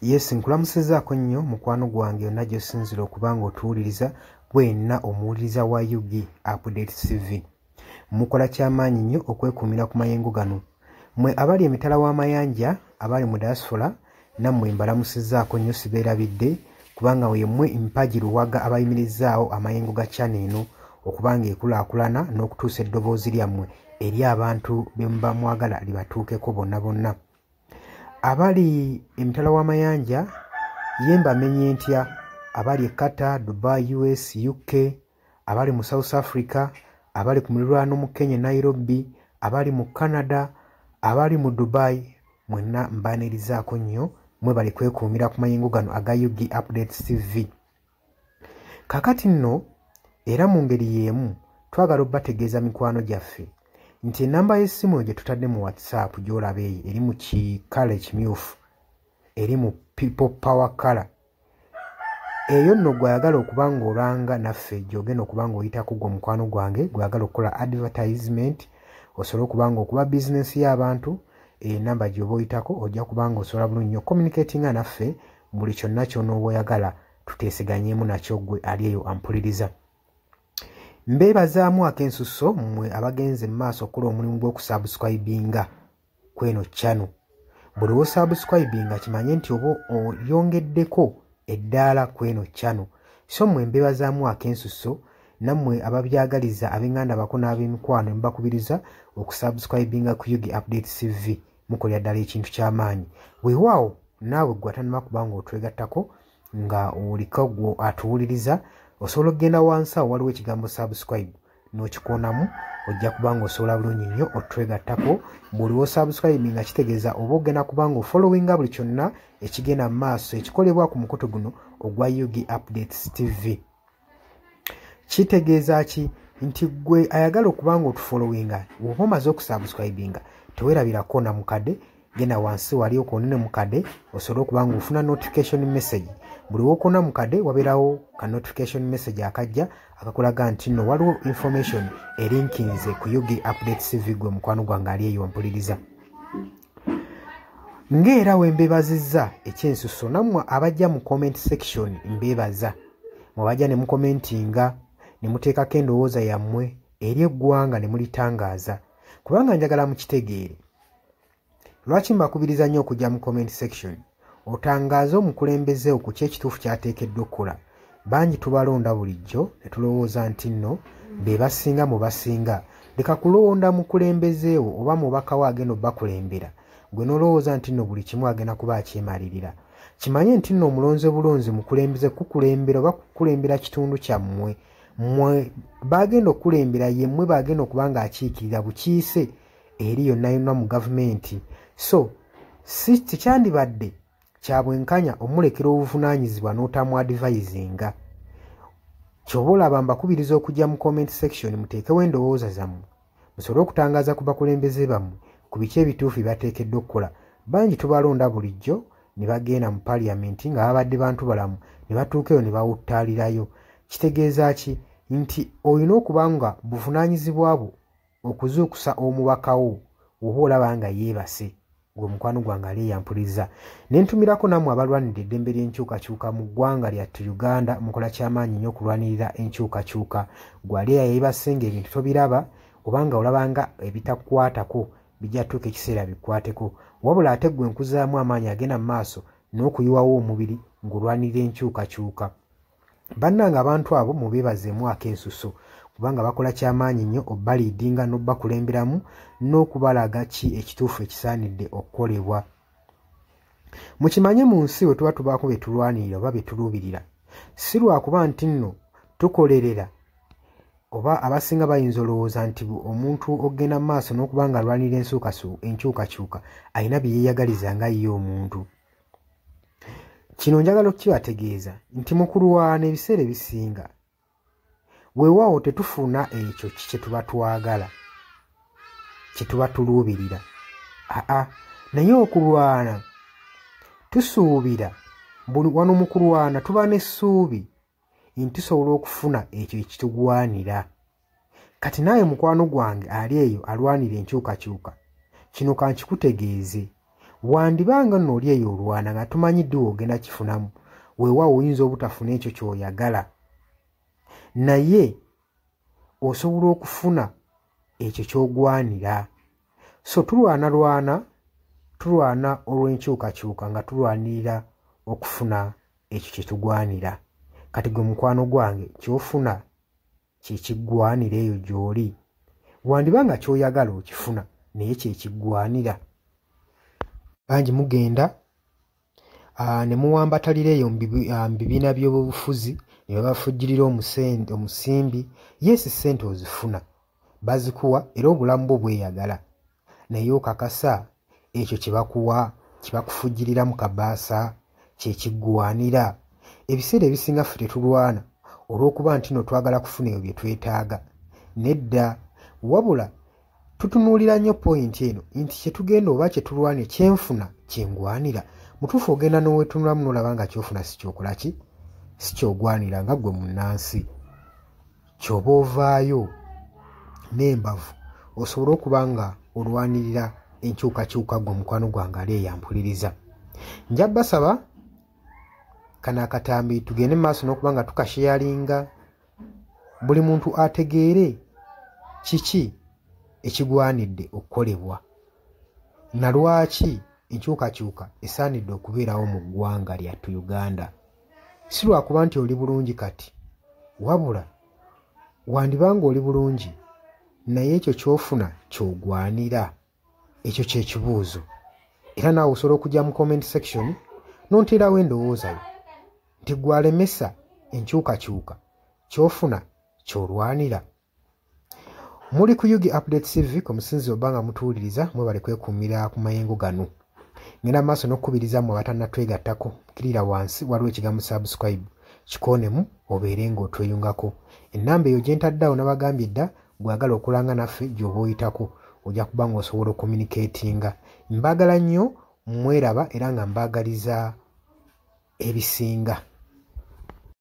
Yes, nkulamusizaako nnyo mukwano gwange yonna gy'osinzira okubanga otuwuliriza gwenna omuwuliriza wa UG Update TV. Mukola kyamaanyi nnyo okwekuumira ku mayengo gano. Mmwe abali emitala w'amayanja, abali mu diaspora, nammwe mbalamusizaako nnyo sibeerabidde kubanga yemmwe mpagi luwaga abayimirizzaawo amayengo ga channel eno okubanga ekulaakulana n'okutuusa eddoboozi lyammwe eri abantu be muba mwagala libatuukeko bonna bonna. Abali emitala w'amayanja yemba menye ntya abali Qatar, Dubai, US, UK, abali mu South Africa, abali ku muliraano mu Kenya, Nairobi, abali mu Canada, abali mu Dubai, mwenna mbanirizaako nnyo mwe bali kwekuumira ku mayengo gano aga UG Updates TV. Kakati nno era mu ngeri y'emu twagala obbategeeza mikwano gyaffe nti enamba y'essimu gye tutadde mu WhatsApp gy'olaba eyo eri mu kikala ekimyufu, eri mu people power color. Eyo nno gw'ayagala okuba ng'olanga naffe gy'ogenda okuba ng'oyitako gwe mukwano gwange gw'ayagala okukola advertisement osobola okuba ng'okuba bizinesi y'abantu, enamba gy'oba oyitako ojja kuba ng'osobola bulungi nnyo communicatinga naffe buli kyonna ky'onooba oyagala tuteeseganyeemu nakyo gwe ali eyo ampuliriza. Mbeebazaamu ak'ensusso mmwe abagenze mu maaso okukola omulimu gw'okusubscribinga kweno channel. Buli w'osubscribinga kimanye nti oba oyongeddeko eddaala kweno channel. So mmwe mbeebazaamu ak'ensusso nammwe ababyagaliza ab'enganda bako n'ab'emikwano mbakubiriza okusubscribinga ku UG Updates TV mukolera ddala ekintu ky'amaanyi. Weewaawo naawe gwe atannaba kuba ng'otwegattako nga oliko gwe atuwuliriza osobola okugenda wansi awo waliwo ekigambo subscribe n'okikoonamu ojja kuba ng'osobola bulungi nnyo otwegattako. Buli w'osubscribe nga kitegeeza oba ogenda kuba ng'ofollowinga buli kyonna ekigenda mu maaso ekikolebwa ku mukutu guno ogwa UG Updates TV. Kitegeeza ki? Nti gwe ayagala okuba ng'otufollowinga bw'oba omaze okusubscribinga teweerabirako na mukadde, genda wansi wali okoonene mukadde osobole okuba ng'ofuna notification message. Buli w'okoona mukadde wabeerawo ka notification message akajja akakulaga nti nno waliwo information erinkinze ku UG Updates TV gwe mukwano gwange ali eyo mpuliriza. Ng'era we mbeebazizza ekyensusso nammwe abajja mu comment section mbeebaza. Mwabajja ne mukomentinga ne muteekako endowooza yammwe eri eggwanga ne mulitangaaza kubanga njagala mukitegeere. Lwaki mbakubiriza nnyo okujja mu comment section otangaaze omukulembeze ku ki ekituufu ky'ateekeddwa okukola. Bangi tubalonda bulijjo ne tulowooza nti nno be basinga mu basinga. Leka kulonda mukulembezeewo oba mubaka we agenda obbakulembera gwe n'olowooza nti nno buli kimu agenda kuba akyemalirira. Kimanye nti nno omulonze bulonzi mukulembeze kukulembera oba kukulembera kitundu kyammwe. Mmwe bagenda okukulembera yemmwe bagenda okuba ng'akiikirira bukiise eri yonna yonna mu gavumenti. So si kyandibadde kya bwenkanya omulekera obuvunaanyizibwa n'otamu advisinga. Ky'oba olaba mbakubiriza okujja mu comment section muteekewo endowooza zammwe musobole okutangaaza ku bakulembeze bammwe ku biki ebituufu bye bateekeddwa okukola. Bangi tubalonda bulijjo ne bagenda mu parliament nga babadde bantu balamu ne batuuka eyo ne bawuttaalirayo. Kitegeeza ki? Nti olina okuba nga buvunaanyizibwa bwo okuzuukusa omubakawo oba olaba nga yeebase gwe mukwano gwange ali eyampuliriza. Ne ntumirako nammwe abalwanirira eddembe ly'enkyukakyuka mu ggwanga lyattu Uganda mukola kyamaanyi nnyo okulwanirira enkyukakyuka. Gwali yeebase ng'ebintu tobiraba obanga olabanga ebitakukwatako bijja tuuka ekiseera bikwateko. Wabula ate gwe nkuzaamu amaanyi agenda mu maaso n'okuyiwawo omubiri ng'olwanirira enkyukakyuka. Bannange abantu abo mubeebazeemu ak'ensusso kubanga bakola kyamaanyi nnyo obbaliidinga n'obbakulemberamu n'okubalaga ki ekituufu ekisaanidde okukolebwa. Mukimanye mu nsi we tuba tubaako be tulwanirira oba be tuluubirira si lwakuba nti nno tukolerera oba abasinga bayinza olowooza nti omuntu ogenda mu maaso n'okuba nga alwanirira enkyukakyuka alina bye yeeyagaliza nga ye omuntu. Kino njagala okukibategeeza nti mu kulwana ebiseera ebisinga weewaawo tetufuna ekyo kye tuba twagala kye tuba tuluubirira. Naye okulwana tusuubira wano mu kulwana tuba n'essuubi nti tusobola okufuna ekyo ekitugwanira. Kati naawe mukwano gwange ali eyo alwanira enkyukakyuka kino kankikutegeeze wandibanga nno oli eyo olwana nga tumanyidde ogenda kifunamu weewaawo oyinza obutafuna ekyo ky'oyagala naye osobola okufuna ekyo ky'ogwanira. So tulwana olw'enkyukakyuka nga tulwanirira okufuna ekyo kye tugwanira. Kati gwe mukwano gwange ky'ofuna kye kiggwanira eyo gy'oli. Wandibanga ky'oyagala okifuna naye kye kiggwanira. Bangi mugenda ne muwambatalira eyo mu bibiina by'obufuzi ne babafujjirira omusimbi. Yes, ssente ozifuna bazikuwa era obulamu bwo bweyagala naye okakasa ekyo kye bakuwa kibakufujjirira mu kabaasa kye kiggwanira. Ebiseera ebisinga ffe tetulwana olw'okuba nti no twagala kufuna ebyo bye twetaaga. Nedda, wabula tutunuulira nnyo pointi eno nti kye tugenda oba kye tulwana kyenfuna kyengwanira. Mutuufu ogenda n'oweetunulamu n'olaba nga kyofuna si kyokola ki si kyogwanira nga ggwe munnansi. Ky'oba ovaayo n'embavu osobole okuba nga olwanirira enkyukakyuka gwe mukwano gwange ali eyampuliriza. Nja basaba kano akatambi tugende maaso n'okuba nga tukasheyalinga buli muntu ategeere kiki ekigwanidde okukolebwa na lwaki enkyukakyuka esaanidde okubeerawo mu ggwanga lyattu Uganda. Si lwakuba nti oli bulungi kati, wabula wandibanga oli bulungi naye ekyo ky'ofuna ky'ogwanira. Ekyo kye kibuuzo. Era naawe osobola okujja mu comment section n'onteerawo endowooza yo nti gwalemesa enkyukakyuka ky'ofuna ky'olwanira. Muli ku Yugi Update TV ku musinzi oba nga mutuwuliriza mwebale kwekuumira ku mayengo gano. Ngenda maaso n'okukubiriza mmwe abatannatwegattako kirira wansi waliwo ekigambo subscribe kikoonemu obeere ng'otweyungako. Ennamba eyo gye ntaddeawo nabagambye dda gwagala okulanga naffe gy'oba oyitako ojja kuba ng'osobola okommunikatinga. Mbaagala nnyo mweraba era nga mbaagaliza ebisinga.